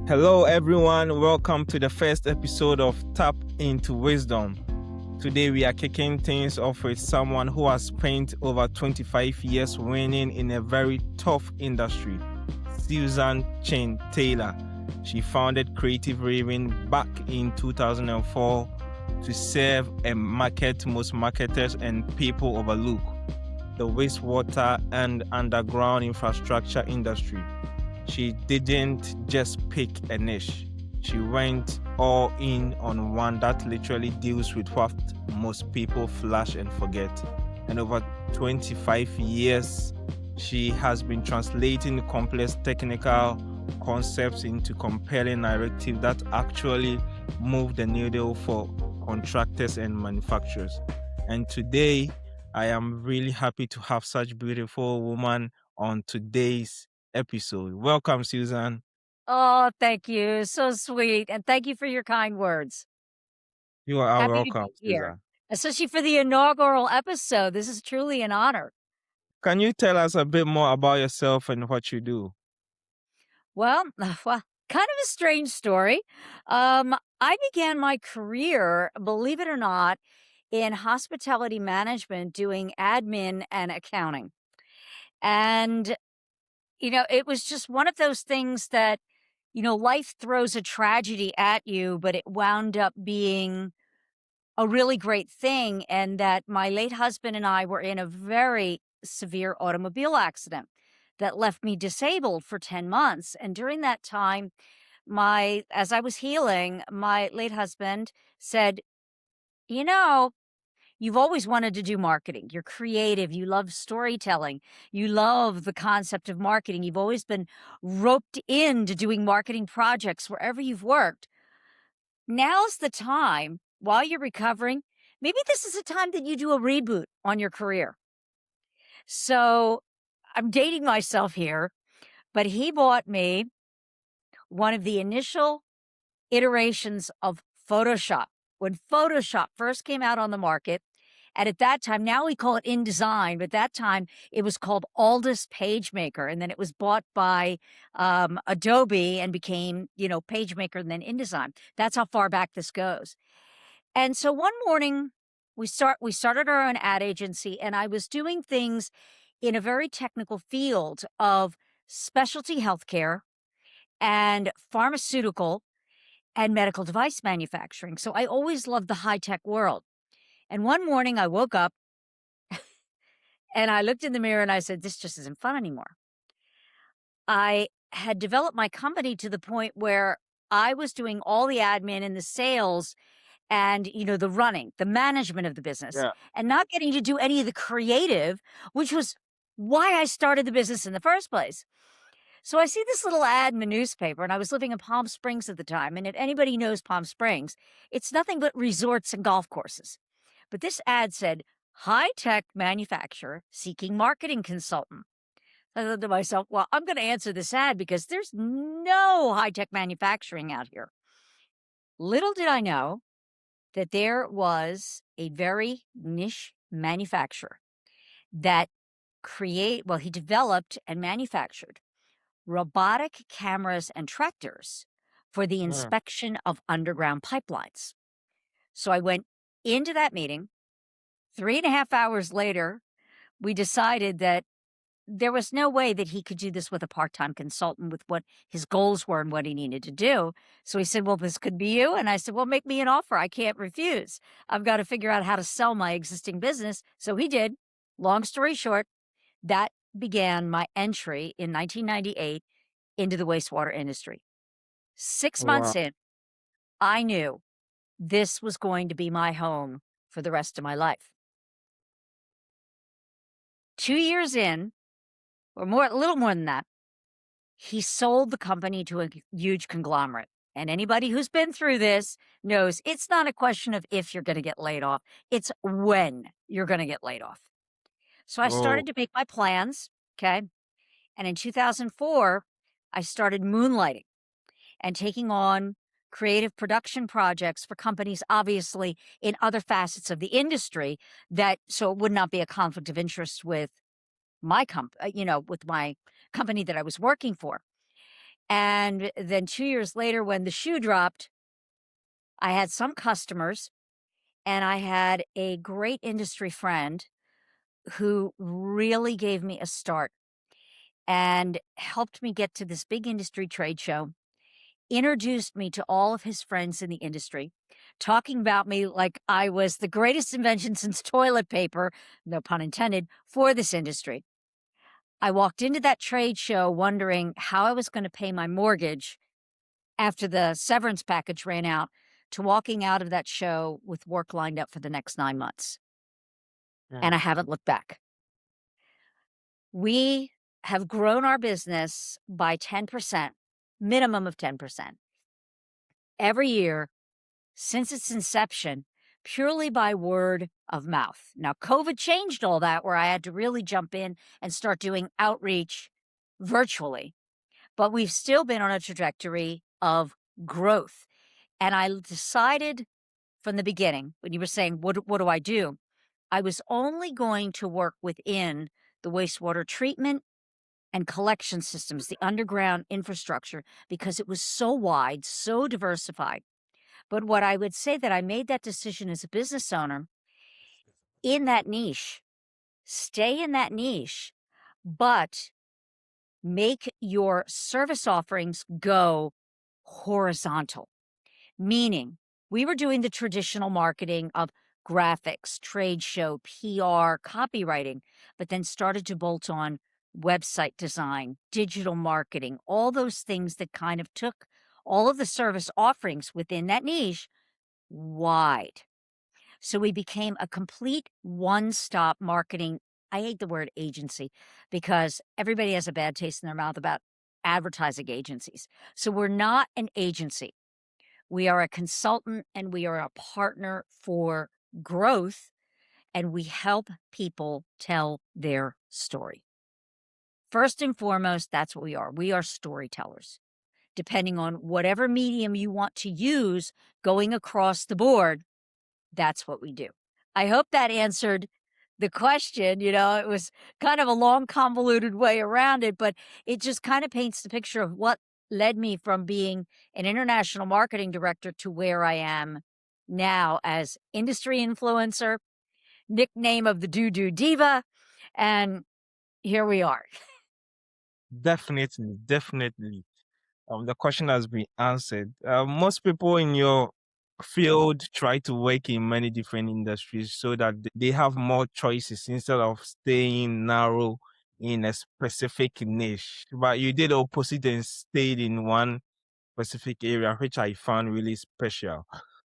Hello, everyone. Welcome to the first episode of Tap into Wisdom. Today, we are kicking things off with someone who has spent over 25 years winning in a very tough industry, Suzan Chin-Taylor. She founded Creative Raven back in 2004 to serve a market most marketers and people overlook, the wastewater and underground infrastructure industry. She didn't just pick a niche. She went all in on one that literally deals with what most people flash and forget. And over 25 years, she has been translating complex technical concepts into compelling narrative that actually move the needle for contractors and manufacturers. And today, I am really happy to have such beautiful woman on today's episode. Welcome, Suzan. Oh, thank you. So sweet. And thank you for your kind words. You are Happy to welcome, be here, Suzan. especially for the inaugural episode. This is truly an honor. Can you tell us a bit more about yourself and what you do? Well, kind of a strange story. I began my career, believe it or not, in hospitality management doing admin and accounting. And, it was just one of those things that, life throws a tragedy at you, but it wound up being a really great thing, and that my late husband and I were in a very severe automobile accident that left me disabled for 10 months. And during that time, as I was healing, my late husband said, "You know, you've always wanted to do marketing. You're creative, you love storytelling, you love the concept of marketing. You've always been roped into doing marketing projects wherever you've worked. Now's the time, while you're recovering, maybe this is a time that you do a reboot on your career." So I'm dating myself here, but he bought me one of the initial iterations of Photoshop when Photoshop first came out on the market. And at that time, now we call it InDesign, but at that time it was called Aldus PageMaker. And then it was bought by Adobe and became, PageMaker and then InDesign. That's how far back this goes. And so one morning we started our own ad agency, and I was doing things in a very technical field of specialty healthcare and pharmaceutical and medical device manufacturing. So I always loved the high-tech world. And one morning I woke up and I looked in the mirror and I said, "This just isn't fun anymore." I had developed my company to the point where I was doing all the admin and the sales and, the running, the management of the business, Yeah. and not getting to do any of the creative, which was why I started the business in the first place. So I see this little ad in the newspaper, and I was living in Palm Springs at the time. And if anybody knows Palm Springs, it's nothing but resorts and golf courses. But this ad said, "High tech manufacturer seeking marketing consultant." I thought to myself, well, I'm going to answer this ad because there's no high tech manufacturing out here. Little did I know that there was a very niche manufacturer that he developed and manufactured robotic cameras and tractors for the Mm. inspection of underground pipelines. So I went into that meeting. 3.5 hours later, we decided that there was no way that he could do this with a part-time consultant with what his goals were and what he needed to do. So he said, "Well, this could be you." And I said, "Well, make me an offer. I can't refuse. I've got to figure out how to sell my existing business." So he did. Long story short, that began my entry in 1998 into the wastewater industry. 6 Wow. months in, I knew this was going to be my home for the rest of my life. 2 years in, or a little more than that, he sold the company to a huge conglomerate. And anybody who's been through this knows it's not a question of if you're going to get laid off, it's when you're going to get laid off. So I Oh, started to make my plans. Okay. And in 2004, I started moonlighting and taking on creative production projects for companies, obviously in other facets of the industry, so it would not be a conflict of interest with with my company that I was working for. And then 2 years later, when the shoe dropped, I had some customers and I had a great industry friend who really gave me a start and helped me get to this big industry trade show, introduced me to all of his friends in the industry, talking about me like I was the greatest invention since toilet paper, no pun intended, for this industry. I walked into that trade show wondering how I was going to pay my mortgage after the severance package ran out, to walking out of that show with work lined up for the next 9 months. And I Mm. haven't looked back. We have grown our business by 10%, minimum of 10% every year since its inception, purely by word of mouth. Now, COVID changed all that, where I had to really jump in and start doing outreach virtually, but we've still been on a trajectory of growth. And I decided from the beginning, when you were saying, what do I do? I was only going to work within the wastewater treatment and collection systems, the underground infrastructure, because it was so wide, so diversified. But what I would say, that I made that decision as a business owner in that niche, stay in that niche, but make your service offerings go horizontal. Meaning, we were doing the traditional marketing of graphics, trade show, PR, copywriting, but then started to bolt on website design, digital marketing, all those things that kind of took all of the service offerings within that niche wide. So we became a complete one-stop marketing. I hate the word agency because everybody has a bad taste in their mouth about advertising agencies. So we're not an agency. We are a consultant and we are a partner for growth, and we help people tell their story. First and foremost, that's what we are. We are storytellers. Depending on whatever medium you want to use going across the board, that's what we do. I hope that answered the question. It was kind of a long, convoluted way around it, but it just kind of paints the picture of what led me from being an international marketing director to where I am now as industry influencer, nickname of the Doodoo Diva, and here we are. Definitely, definitely. The question has been answered. Most people in your field try to work in many different industries so that they have more choices instead of staying narrow in a specific niche. But you did opposite and stayed in one specific area, which I found really special.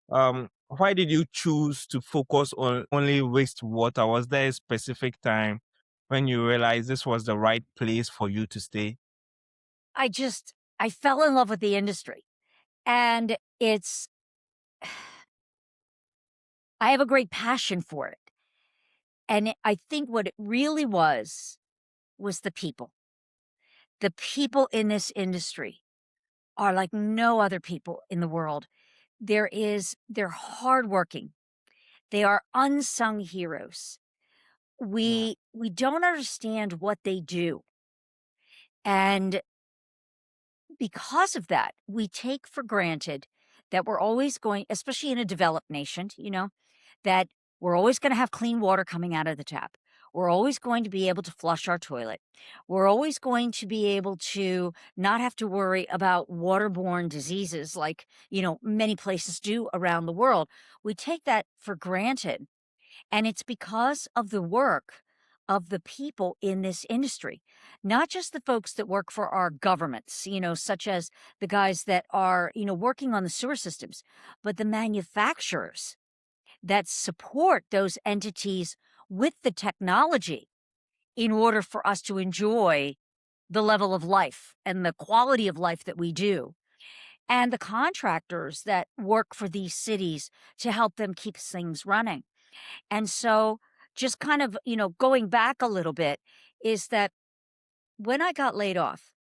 Why did you choose to focus on only wastewater? Was there a specific time when you realized this was the right place for you to stay? I fell in love with the industry, and I have a great passion for it. And I think what it really was the people. The people in this industry are like no other people in the world. They're hardworking. They are unsung heroes. Yeah. We don't understand what they do. And because of that, we take for granted that we're always going, especially in a developed nation, that we're always going to have clean water coming out of the tap. We're always going to be able to flush our toilet. We're always going to be able to not have to worry about waterborne diseases like, many places do around the world. We take that for granted. And it's because of the work of the people in this industry, not just the folks that work for our governments, such as the guys that are, working on the sewer systems, but the manufacturers that support those entities with the technology in order for us to enjoy the level of life and the quality of life that we do. And the contractors that work for these cities to help them keep things running. And so, just kind of, going back a little bit, is that when I got laid off,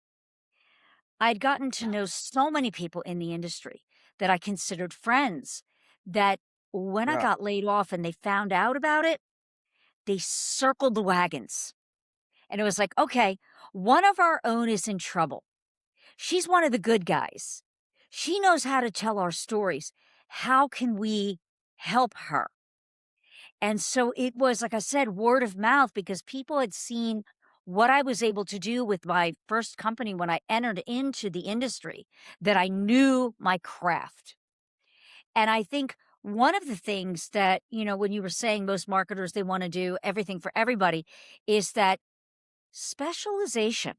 I'd gotten to know so many people in the industry that I considered friends, that when I Yeah. got laid off and they found out about it, they circled the wagons. And it was like, okay, one of our own is in trouble. She's one of the good guys. She knows how to tell our stories. How can we help her? And so it was, like I said, word of mouth because people had seen what I was able to do with my first company when I entered into the industry, that I knew my craft. And I think one of the things that, when you were saying most marketers, they want to do everything for everybody, is that specialization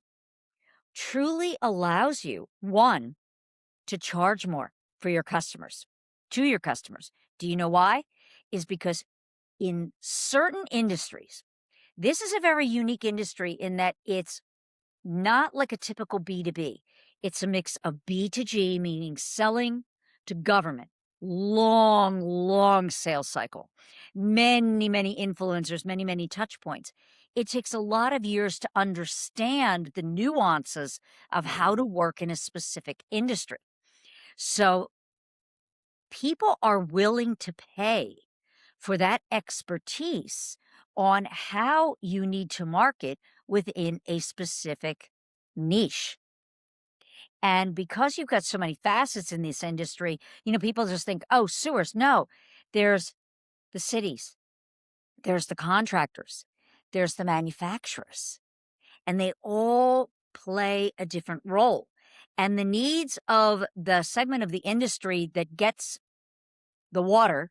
truly allows you, one, to charge more for your customers, to your customers. Do you know why? Is because in certain industries, this is a very unique industry in that it's not like a typical B2B. It's a mix of B2G, meaning selling to government. Long, long sales cycle. Many, many influencers, many, many touch points. It takes a lot of years to understand the nuances of how to work in a specific industry. So people are willing to pay for that expertise on how you need to market within a specific niche. And because you've got so many facets in this industry, people just think, oh, sewers. No, there's the cities, there's the contractors, there's the manufacturers, and they all play a different role. And the needs of the segment of the industry that gets the water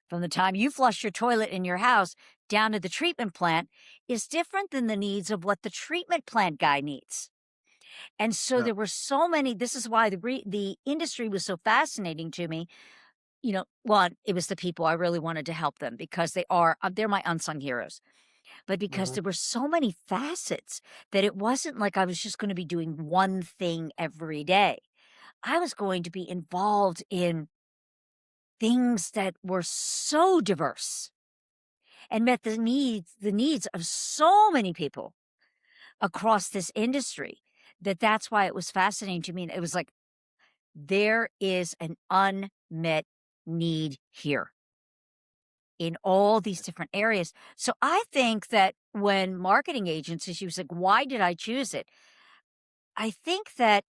from the time you flush your toilet in your house down to the treatment plant is different than the needs of what the treatment plant guy needs. And so Yeah. there were so many. This is why the industry was so fascinating to me. One, it was the people. I really wanted to help them because they're my unsung heroes. But because Mhm. there were so many facets that it wasn't like I was just going to be doing one thing every day. I was going to be involved in things that were so diverse and met the needs of so many people across this industry, that's why it was fascinating to me. And it was like, there is an unmet need here in all these different areas. So I think that when marketing agencies, she was like, why did I choose it? I think that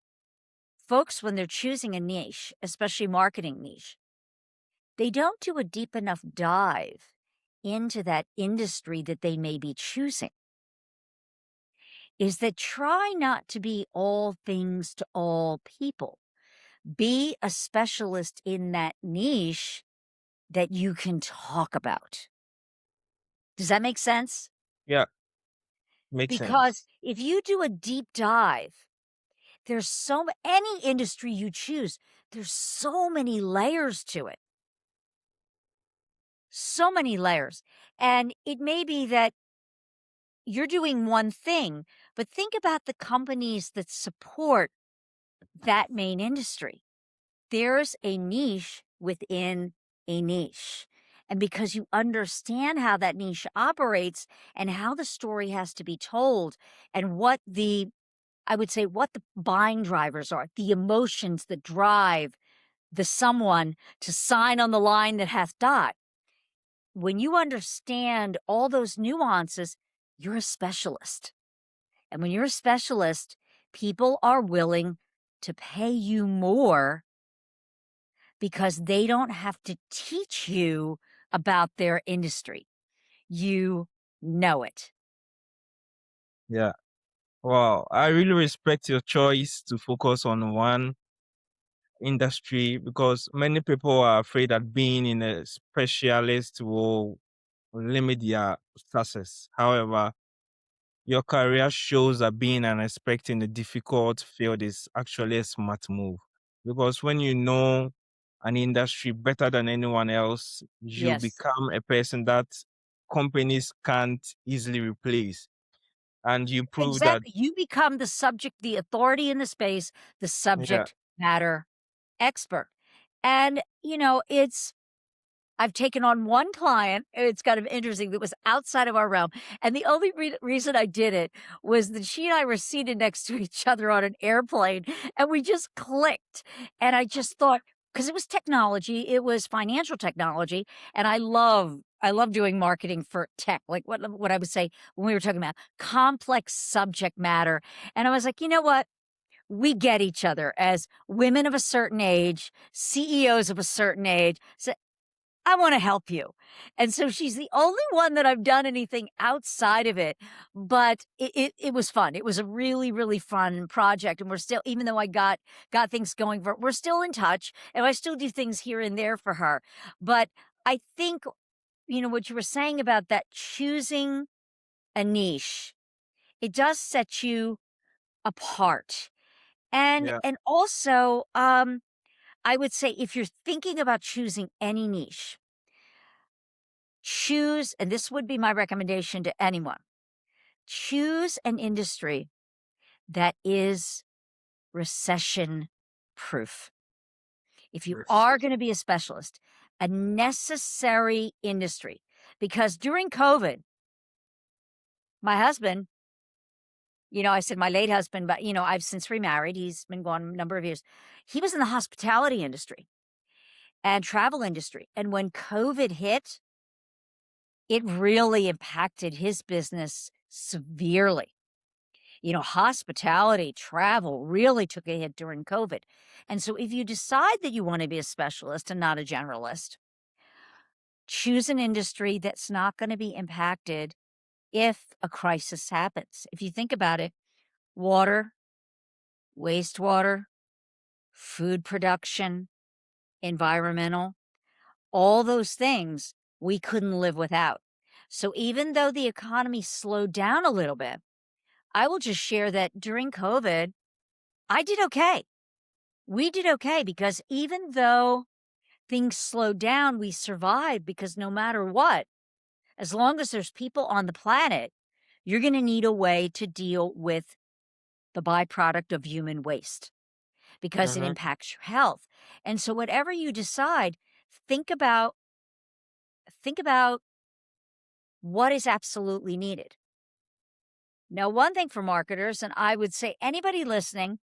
folks, when they're choosing a niche, especially marketing niche, they don't do a deep enough dive into that industry that they may be choosing. Is that try not to be all things to all people. Be a specialist in that niche that you can talk about. Does that make sense? Yeah, makes sense. Because if you do a deep dive, there's any industry you choose, there's so many layers to it. So many layers. And it may be that you're doing one thing, but think about the companies that support that main industry. There's a niche within a niche. And because you understand how that niche operates and how the story has to be told and I would say, what the buying drivers are, the emotions that drive the someone to sign on the line that hath dot. When you understand all those nuances, you're a specialist. And when you're a specialist, people are willing to pay you more because they don't have to teach you about their industry. You know it. Yeah. Wow. I really respect your choice to focus on one industry because many people are afraid that being in a specialist will limit their success. However, your career shows that being an expert in a difficult field is actually a smart move. Because when you know an industry better than anyone else, you Yes. become a person that companies can't easily replace. And you prove that, Exactly. You become the subject, the authority in the space, the yeah, subject matter expert. And, I've taken on one client, and it's kind of interesting, that was outside of our realm, and the only reason I did it was that she and I were seated next to each other on an airplane, and we just clicked, and I just thought, because it was technology, it was financial technology, and I love doing marketing for tech, like what I would say when we were talking about complex subject matter, and I was like, "You know what? we get each other as women of a certain age, CEOs of a certain age. So I want to help you. And so she's the only one that I've done anything outside of it. But it was fun. It was a really, really fun project. And we're still, even though I got things going for, we're still in touch and I still do things here and there for her. But I think, what you were saying about that choosing a niche, it does set you apart. And Yeah. and also, I would say if you're thinking about choosing any niche, choose, and this would be my recommendation to anyone, choose an industry that is recession proof. If you are Recession. going to be a specialist, a necessary industry, because during COVID, my husband, I said my late husband, but I've since remarried. He's been gone a number of years. He was in the hospitality industry and travel industry. And when COVID hit, it really impacted his business severely. Hospitality, travel really took a hit during COVID. And so if you decide that you want to be a specialist and not a generalist, choose an industry that's not going to be impacted if a crisis happens. If you think about it, water, wastewater, food production, environmental, all those things we couldn't live without. So even though the economy slowed down a little bit, I will just share that during COVID, I did okay. We did okay because even though things slowed down, we survived because no matter what, as long as there's people on the planet, you're going to need a way to deal with the byproduct of human waste because it Mm-hmm. impacts your health. And so whatever you decide, think about think about what is absolutely needed. Now, one thing for marketers, and I would say anybody listening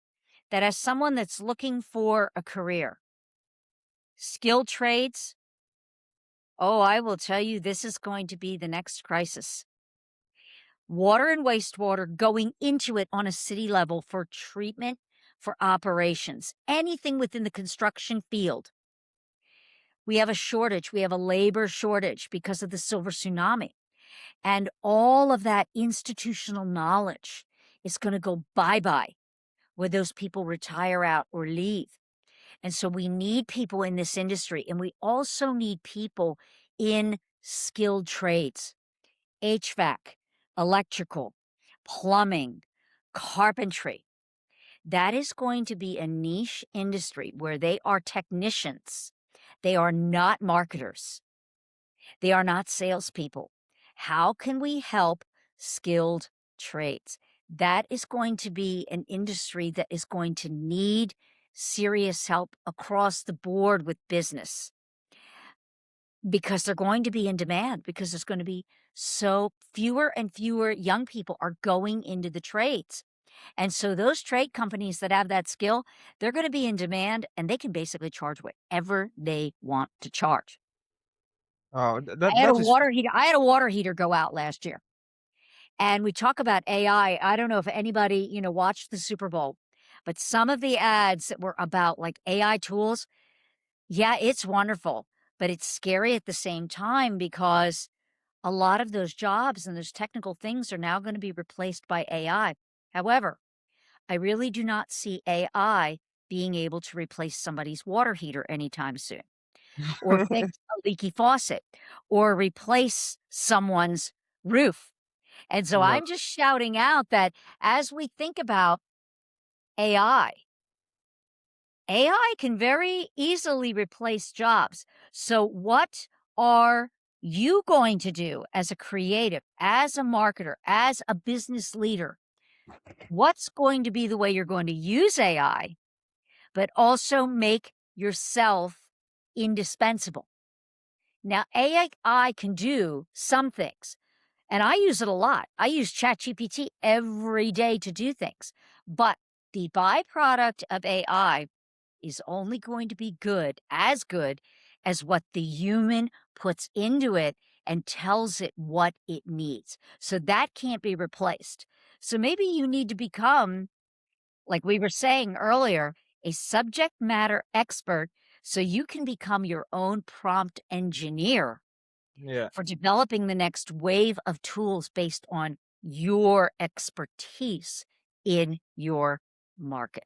that has someone that's looking for a career, skilled trades, oh, I will tell you, this is going to be the next crisis. Water and wastewater going into it on a city level for treatment, for operations, anything within the construction field. We have a shortage. We have a labor shortage because of the silver tsunami. And all of that institutional knowledge is going to go bye-bye when those people retire out or leave. And so we need people in this industry, and we also need people in skilled trades, HVAC, electrical, plumbing, carpentry. That is going to be a niche industry where they are technicians. They are not marketers. They are not salespeople. How can we help skilled trades? That is going to be an industry that is going to need serious help across the board with business because they're going to be in demand because there's going to be so fewer and fewer young people are going into the trades. And so those trade companies that have that skill, they're going to be in demand and they can basically charge whatever they want to charge. Oh, I had a that is. water heater go out last year. And we talk about AI. I don't know if anybody, watched the Super Bowl, but some of the ads that were about like AI tools, yeah, it's wonderful, but it's scary at the same time because a lot of those jobs and those technical things are now going to be replaced by AI. However, I really do not see AI being able to replace somebody's water heater anytime soon, or fix a leaky faucet, or replace someone's roof. And so No. I'm just shouting out that as we think about AI, AI can very easily replace jobs. So, what are you going to do as a creative, as a marketer, as a business leader? What's going to be the way you're going to use AI, but also make yourself indispensable? Now, AI can do some things, and I use it a lot. I use ChatGPT every day to do things. But the byproduct of AI is only going to be good as what the human puts into it and tells it what it needs. So that can't be replaced. So maybe you need to become like we were saying earlier, a subject matter expert so you can become your own prompt engineer Yeah. for developing the next wave of tools based on your expertise in your market.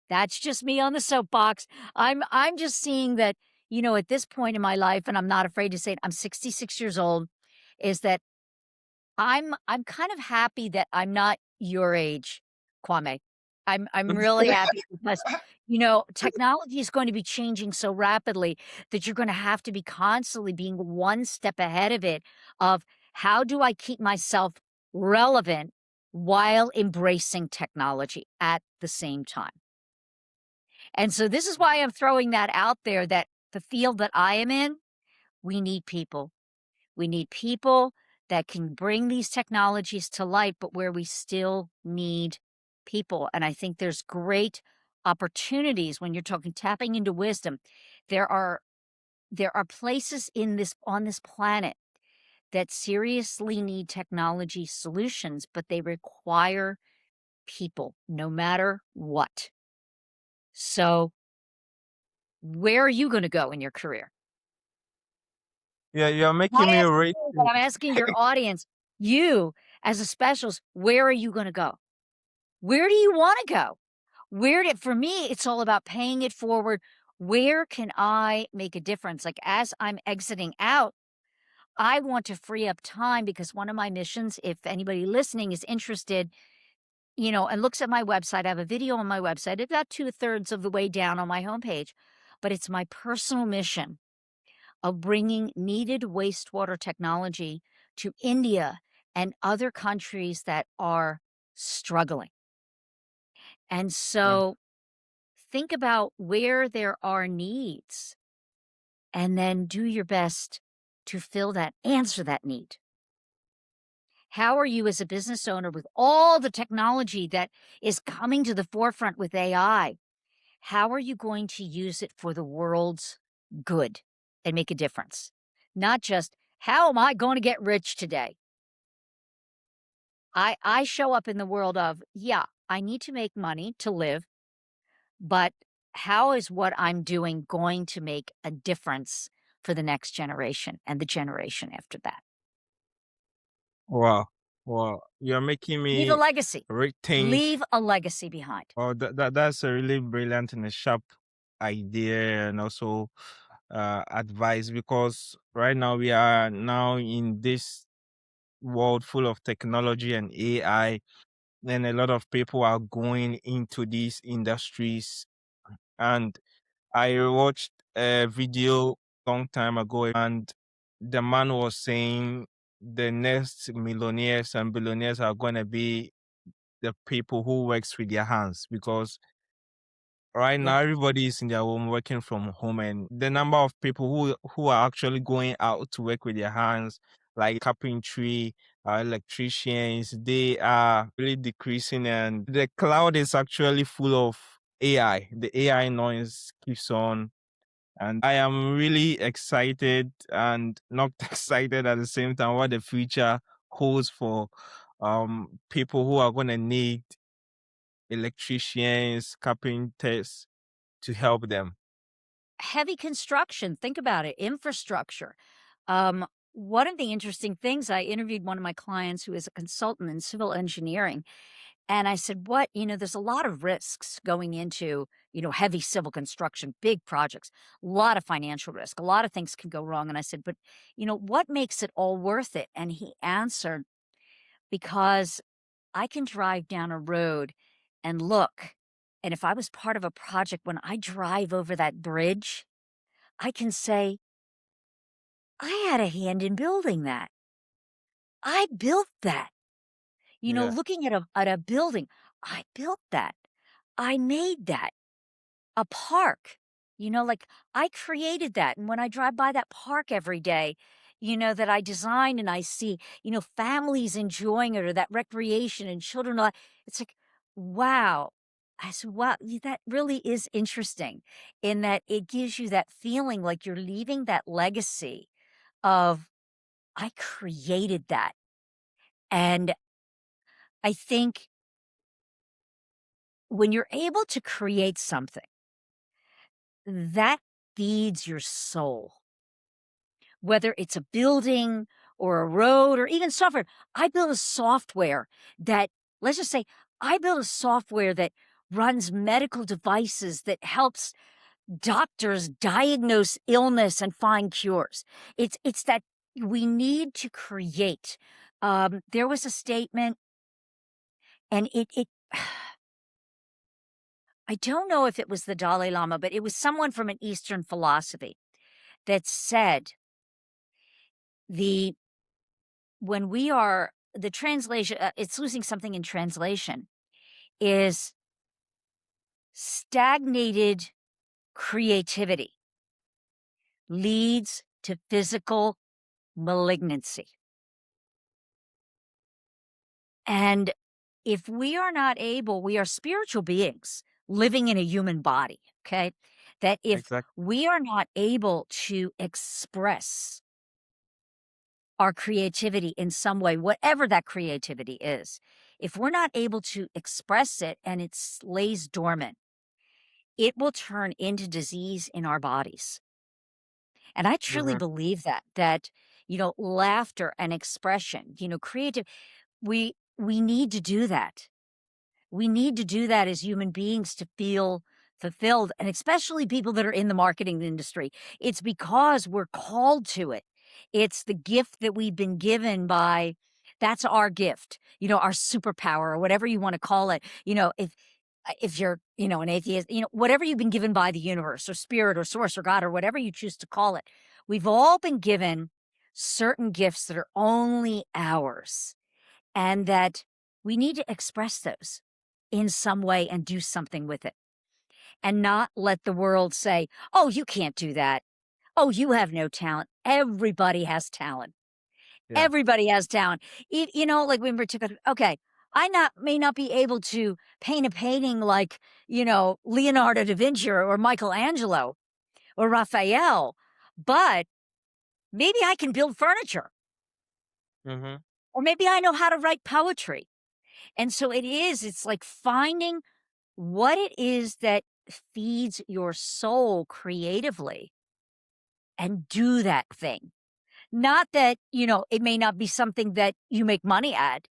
That's just me on the soapbox. I'm just seeing that, at this point in my life, and I'm not afraid to say it, I'm 66 years old, is that I'm kind of happy that I'm not your age, Kwame. I'm really happy because, technology is going to be changing so rapidly that you're gonna have to be constantly being one step ahead of it of how do I keep myself relevant while embracing technology at the same time? And so this is why I'm throwing that out there that the field that I am in, we need people. We need people that can bring these technologies to light, but where we still need people. And I think there's great opportunities when you're talking tapping into wisdom. There are there are places in this on this planet that seriously need technology solutions, but they require people no matter what. So, where are you going to go in your career? Yeah, you're making Not me asking rate. you, but I'm asking your audience. You, as a specialist, where are you gonna go? Where do you wanna go? For me, it's all about paying it forward. Where can I make a difference? Like, as I'm exiting out, I want to free up time because one of my missions, if anybody listening is interested, and looks at my website, I have a video on my website, about 2/3 of the way down on my homepage, but it's my personal mission of bringing needed wastewater technology to India and other countries that are struggling. And Yeah. so think about where there are needs and then do your best to fill that, answer that need. How are you as a business owner with all the technology that is coming to the forefront with AI? How are you going to use it for the world's good and make a difference? Not just, how am I going to get rich today? I show up in the world of, yeah, I need to make money to live, but how is what I'm doing going to make a difference for the next generation and the generation after that? Wow. Wow. You're making Leave a me legacy. rethink. Leave a legacy behind. Oh, that's a really brilliant and a sharp idea, and also advice, because right now we are now in this world full of technology and AI, and a lot of people are going into these industries. And I watched a video long time ago, and the man was saying the next millionaires and billionaires are going to be the people who works with their hands, because right Yeah. now everybody is in their home working from home, and the number of people who are actually going out to work with their hands, like carpentry, electricians, they are really decreasing, and the cloud is actually full of AI. The AI noise keeps on, and I am really excited and not excited at the same time what the future holds for people who are going to need electricians, carpenters to help them. Heavy construction, think about it, infrastructure. Um, one of the interesting things, I interviewed one of my clients who is a consultant in civil engineering. And I said, there's a lot of risks going into, heavy civil construction, big projects, a lot of financial risk, a lot of things can go wrong. And I said, but, what makes it all worth it? And he answered, because I can drive down a road and look. And if I was part of a project, when I drive over that bridge, I can say, I had a hand in building that. I built that. Yeah. Looking at a building, I built that. I made that. A park, like, I created that, and when I drive by that park every day, that I designed and I see, families enjoying it or that recreation and children, it's like, wow. I said, wow, that really is interesting in that it gives you that feeling like you're leaving that legacy of, I created that. And I think when you're able to create something that feeds your soul, whether it's a building or a road or even software. I build a software that, let's just say, I build a software that runs medical devices that helps doctors diagnose illness and find cures. It's that we need to create. There was a statement, and it I don't know if it was the Dalai Lama, but it was someone from an Eastern philosophy that said the when we are the translation, it's losing something in translation, is stagnated creativity leads to physical malignancy. And if we are not able, we are spiritual beings living in a human body, okay? That if Exactly. we are not able to express our creativity in some way, whatever that creativity is, if we're not able to express it and it lays dormant, it will turn into disease in our bodies. And I truly Mm-hmm. believe that, laughter and expression, creative, we need to do that. We need to do that as human beings to feel fulfilled, and especially people that are in the marketing industry. It's because we're called to it. It's the gift that we've been given by that's our gift, our superpower or whatever you want to call it. If you're, an atheist, whatever you've been given by the universe or spirit or source or God or whatever you choose to call it. We've all been given certain gifts that are only ours, and that we need to express those in some way and do something with it, and not let the world say, "Oh, you can't do that. Oh, you have no talent." Everybody has talent. Yeah. Everybody has talent. Like when we're together, okay, may not be able to paint a painting like, Leonardo da Vinci or Michelangelo or Raphael, but maybe I can build furniture, Mm-hmm. or maybe I know how to write poetry. And so it's like finding what it is that feeds your soul creatively and do that thing. Not that, it may not be something that you make money at,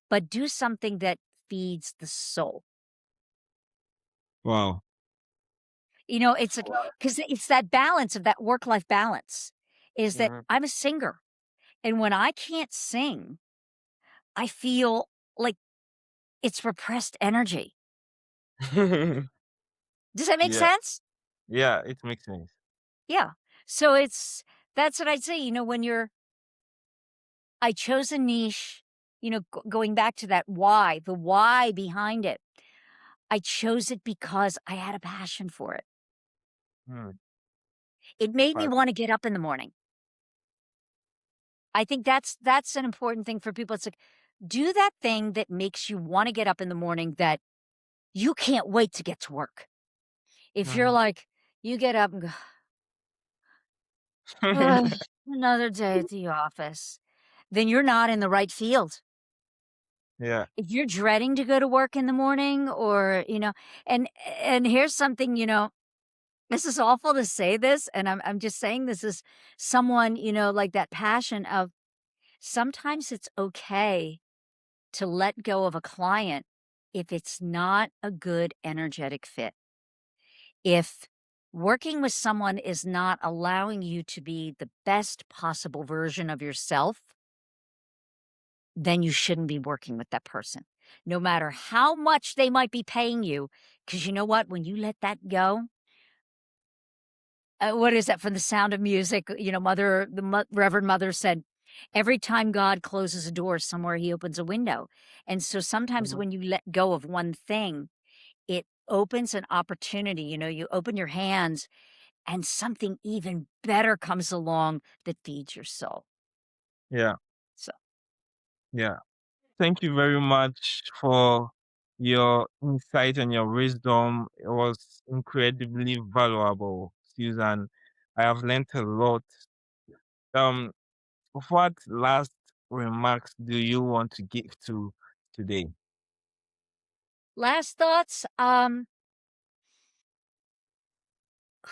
but do something that feeds the soul. Wow. It's like, because it's that balance of that work life balance is that Mm-hmm. I'm a singer. And when I can't sing, I feel like it's repressed energy. Does that make Yeah. sense? Yeah. It makes sense. Yeah. So that's what I'd say. I chose a niche, going back to that why, the why behind it. I chose it because I had a passion for it. Mm. It made me But want to get up in the morning. I think that's an important thing for people. It's like, do that thing that makes you want to get up in the morning, that you can't wait to get to work. If you're mhm. like, you get up and go, "Ugh, another day at the office," then you're not in the right field. Yeah. If you're dreading to go to work in the morning, or, and here's something, this is awful to say this, and I'm just saying this is someone, like that passion of, sometimes it's okay to let go of a client if it's not a good energetic fit. If working with someone is not allowing you to be the best possible version of yourself, then you shouldn't be working with that person, no matter how much they might be paying you. Because you know what? When you let that go, what is that from The Sound of Music? Reverend Mother said, every time God closes a door somewhere, he opens a window. And so sometimes Mhm. when you let go of one thing, it opens an opportunity. You open your hands and something even better comes along that feeds your soul. Yeah. So, Yeah. Thank you very much for your insight and your wisdom. It was incredibly valuable, Susan. I have learned a lot. Um, what last remarks do you want to give to today? Last thoughts.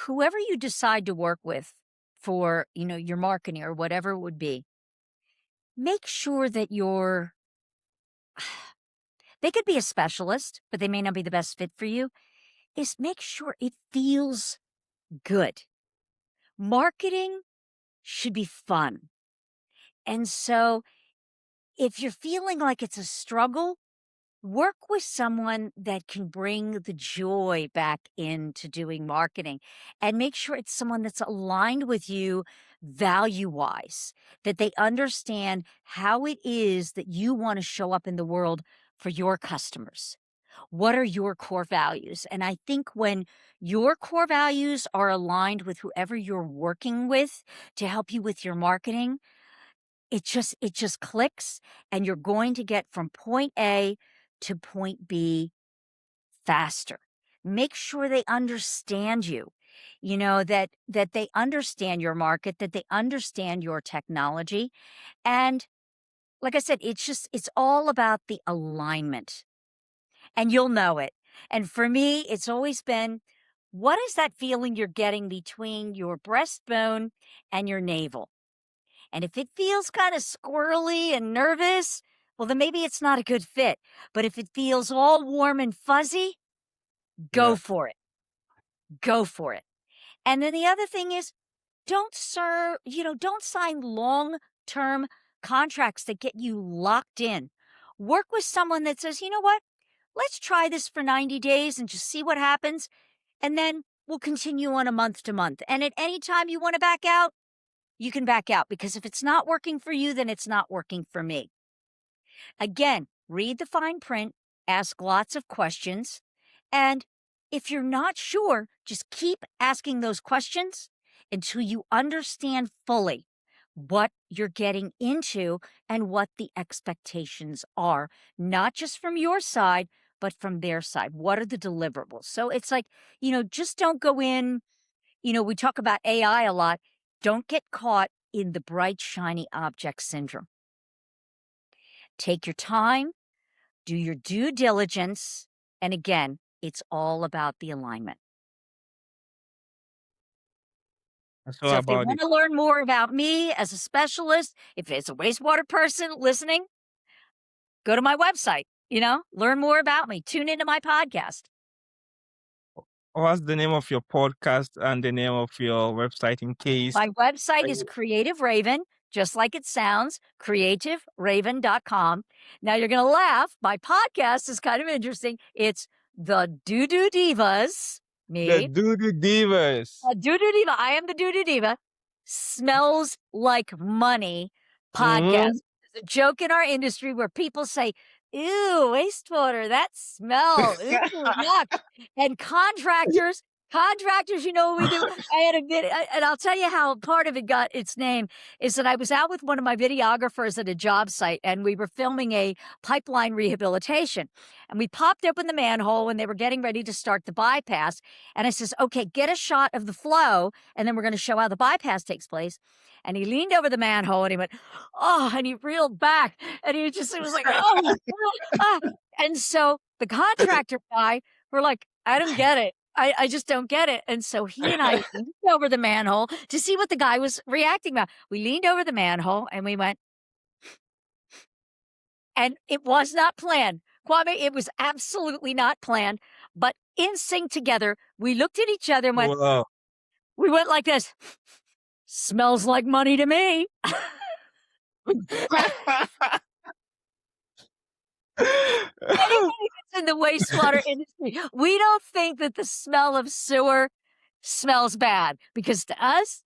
Whoever you decide to work with for, your marketing or whatever it would be, make sure that they could be a specialist, but they may not be the best fit for you, is make sure it feels good. Marketing should be fun. And so if you're feeling like it's a struggle, work with someone that can bring the joy back into doing marketing and make sure it's someone that's aligned with you value wise, that they understand how it is that you want to show up in the world for your customers. What are your core values? And I think when your core values are aligned with whoever you're working with to help you with your marketing, it just clicks and you're going to get from point A to point B faster. Make sure they understand you. That they understand your market, that they understand your technology. And like I said, it's all about the alignment. And you'll know it. And for me, it's always been, what is that feeling you're getting between your breastbone and your navel? And if it feels kind of squirrely and nervous, well, then maybe it's not a good fit. But if it feels all warm and fuzzy, go Yeah. for it. Go for it. And then the other thing is, don't sign long-term contracts that get you locked in. Work with someone that says, you know what? Let's try this for 90 days and just see what happens. And then we'll continue on a month to month. And at any time you want to back out, you can back out, because if it's not working for you, then it's not working for me. Again, read the fine print, ask lots of questions, and if you're not sure, just keep asking those questions until you understand fully what you're getting into and what the expectations are, not just from your side, but from their side. What are the deliverables? So it's like, just don't go in. We talk about AI a lot. Don't get caught in the bright, shiny object syndrome. Take your time, do your due diligence, and again, it's all about the alignment. That's all So if they about want it. to learn more about me as a specialist, if it's a wastewater person listening, go to my website, learn more about me. Tune into my podcast. What's the name of your podcast and the name of your website in case? My website is Creative Raven, just like it sounds, creativeraven.com. Now you're going to laugh. My podcast is kind of interesting. It's the Doodoo Divas, The me. Doodoo Divas. Doodoo Diva. I am the Doodoo Diva. Smells like money Mm-hmm. podcast. There's a joke in our industry where people say, "Ew, wastewater, that smell. Ew, yuck." And contractors, you know what we do? I had a video, and I'll tell you how part of it got its name is that I was out with one of my videographers at a job site, and we were filming a pipeline rehabilitation. And we popped open the manhole when they were getting ready to start the bypass. And I says, okay, get a shot of the flow, and then we're going to show how the bypass takes place. And he leaned over the manhole and he went, oh, and he reeled back. And it was like, oh, ah. And so the contractor guy, we're like, I don't get it. I just don't get it. And so he and I leaned over the manhole to see what the guy was reacting about. We leaned over the manhole and we went, and it was not planned. Kwame, it was absolutely not planned, but in sync together, we looked at each other and Wow. we went like this. Smells like money to me. Anybody that's in the wastewater industry, we don't think that the smell of sewer smells bad, because to us,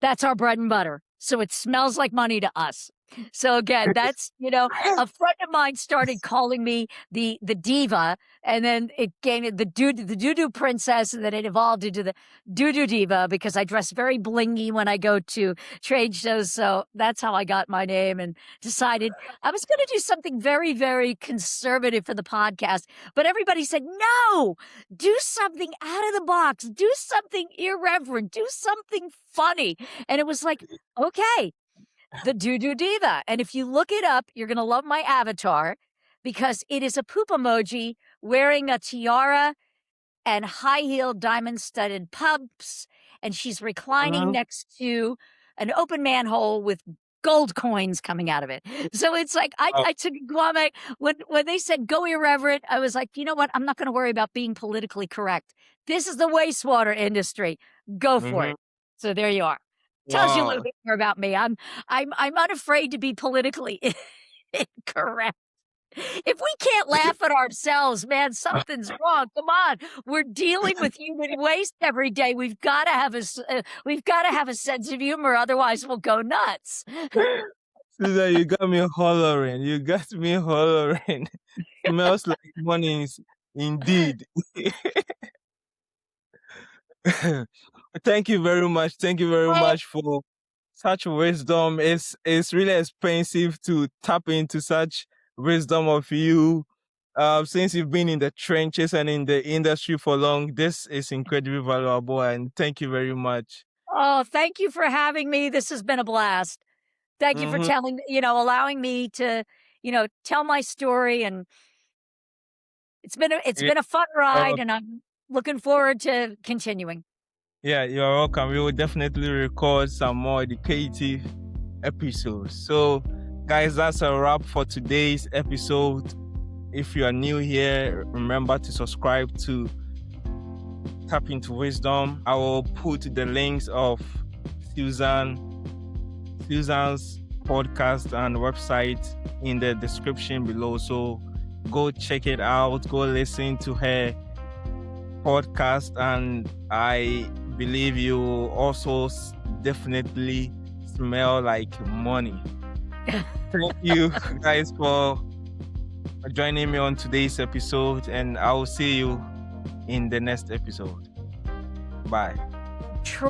that's our bread and butter. So it smells like money to us. So again, that's, a friend of mine started calling me the diva, and then it came the doo-doo princess, and then it evolved into the Doodoo Diva because I dress very blingy when I go to trade shows. So that's how I got my name, and decided I was going to do something very, very conservative for the podcast. But everybody said, no, do something out of the box, do something irreverent, do something funny. And it was like, okay, the Doodoo Diva. And if you look it up, you're going to love my avatar. because it is a poop emoji wearing a tiara and high-heeled diamond-studded pumps, and she's reclining Mhm. next to an open manhole with gold coins coming out of it. So it's like Oh, I took Guame when they said go irreverent, I was like, you know what? I'm not going to worry about being politically correct. This is the wastewater industry. Go for mhm. it. So there you are. Tells you a little Wow. bit more about me. I'm unafraid to be politically incorrect. If we can't laugh at ourselves, man, something's wrong. Come on. We're dealing with human waste every day. We've gotta have a sense of humor, otherwise we'll go nuts. Susan, you got me hollering. You got me hollering. Smells like mornings, indeed. Thank you very much. Thank you very Oh, much for such wisdom. It's really expensive to tap into such wisdom of you. Since you've been in the trenches and in the industry for long, this is incredibly valuable. And thank you very much. oh, thank you for having me. This has been a blast. Thank you for Hmm. allowing me to, tell my story, and it's Yeah, been a fun uh, ride, and I'm looking forward to continuing. yeah, you're welcome. We will definitely record some more educative episodes. So, guys, that's a wrap for today's episode. If you are new here, remember to subscribe to Tap Into Wisdom. I will put the links of Suzan's podcast and website in the description below. So go check it out. Go listen to her podcast, and I believe you also definitely smell like money. Thank you guys for joining me on today's episode, and I will see you in the next episode. Bye.